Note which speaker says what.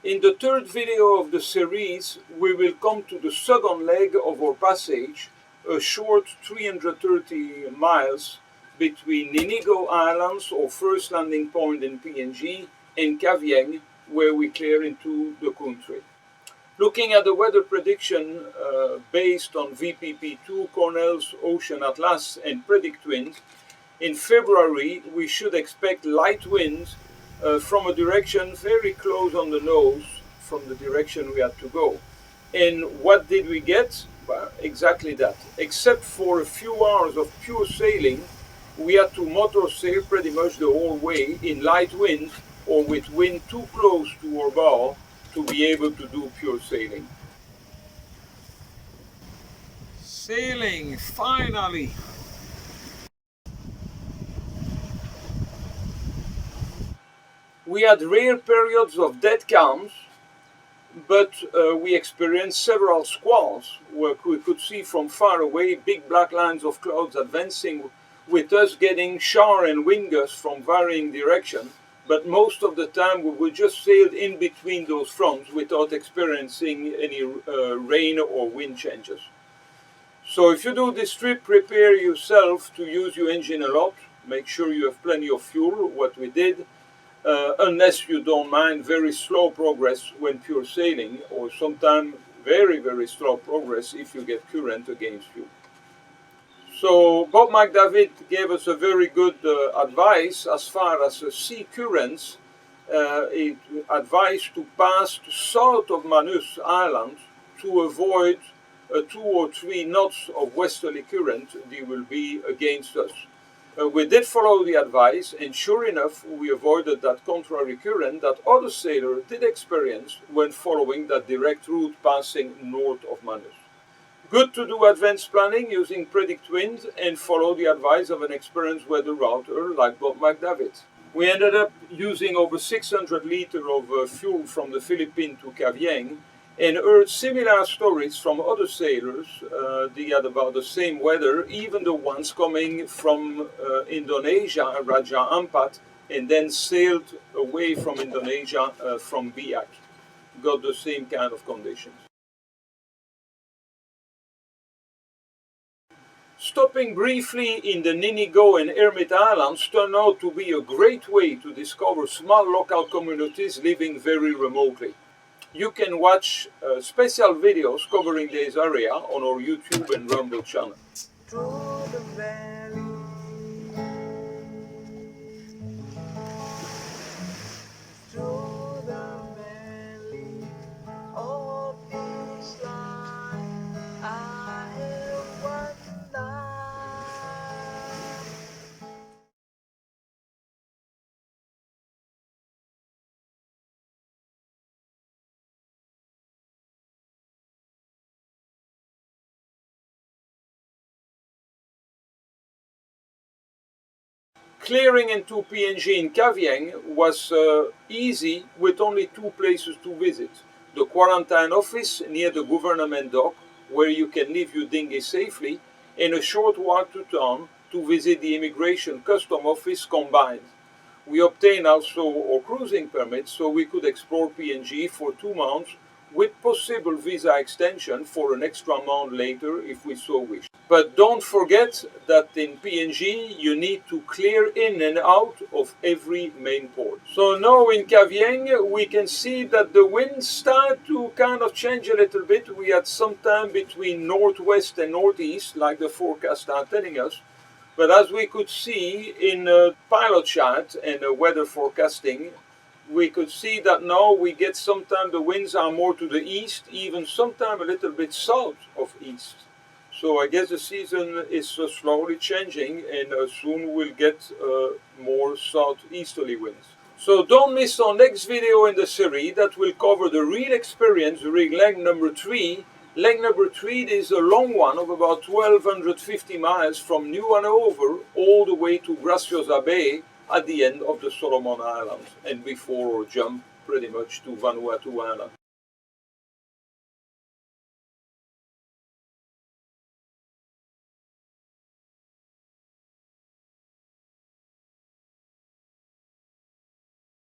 Speaker 1: In the third video of the series, we will come to the second leg of our passage, a short 330 miles between Ninigo Islands, our first landing point in PNG, and Kavieng, where we clear into the country. Looking at the weather prediction based on VPP2, Cornell's Ocean Atlas and PredictWind, in February we should expect light winds from a direction very close on the nose from the direction we had to go. And what did we get? Well, exactly that. Except for a few hours of pure sailing, we had to motor sail pretty much the whole way in light wind or with wind too close to our bow to be able to do pure sailing. Sailing, finally! We had rare periods of dead calms, but we experienced several squalls where we could see from far away big black lines of clouds advancing, with us getting shower and wind gusts from varying directions. But most of the time we would just sail in between those fronts without experiencing any rain or wind changes. So if you do this trip, prepare yourself to use your engine a lot. Make sure you have plenty of fuel, what we did, unless you don't mind very slow progress when pure sailing, or sometimes very, very slow progress if you get current against you. So Bob McDavid gave us a very good advice as far as sea currents. He advised to pass south of Manus Island to avoid 2 or 3 knots of westerly current that will be against us. We did follow the advice, and sure enough we avoided that contrary current that other sailors did experience when following that direct route passing north of Manus. Good to do advanced planning using PredictWind and follow the advice of an experienced weather router like Bob McDavid. We ended up using over 600 liters of fuel from the Philippines to Kavieng and heard similar stories from other sailors. They had about the same weather, even the ones coming from Indonesia, Raja Ampat, and then sailed away from Indonesia from Biak. Got the same kind of conditions. Stopping briefly in the Ninigo and Hermit Islands turned out to be a great way to discover small local communities living very remotely. You can watch special videos covering this area on our YouTube and Rumble channel. Through the valley, through the valley of this life, I have one life. Clearing into PNG in Kavieng was easy with only 2 places to visit. The quarantine office near the government dock, where you can leave your dinghy safely, and a short walk to town to visit the immigration custom office combined. We obtained also our cruising permit so we could explore PNG for 2 months with possible visa extension for an extra month later if we so wish. But don't forget that in PNG you need to clear in and out of every main port. So now in Kavieng we can see that the winds start to kind of change a little bit. We had some time between northwest and northeast like the forecast are telling us. But as we could see in a pilot chart and weather forecasting, we could see that now we get sometimes the winds are more to the east, even sometimes a little bit south of east. So I guess the season is slowly changing, and soon we'll get more southeasterly winds. So don't miss our next video in the series that will cover the real experience during leg number 3. Leg number 3 is a long one of about 1,250 miles from New Hanover all the way to Graciosa Bay at the end of the Solomon Islands and before our jump pretty much to Vanuatu Island.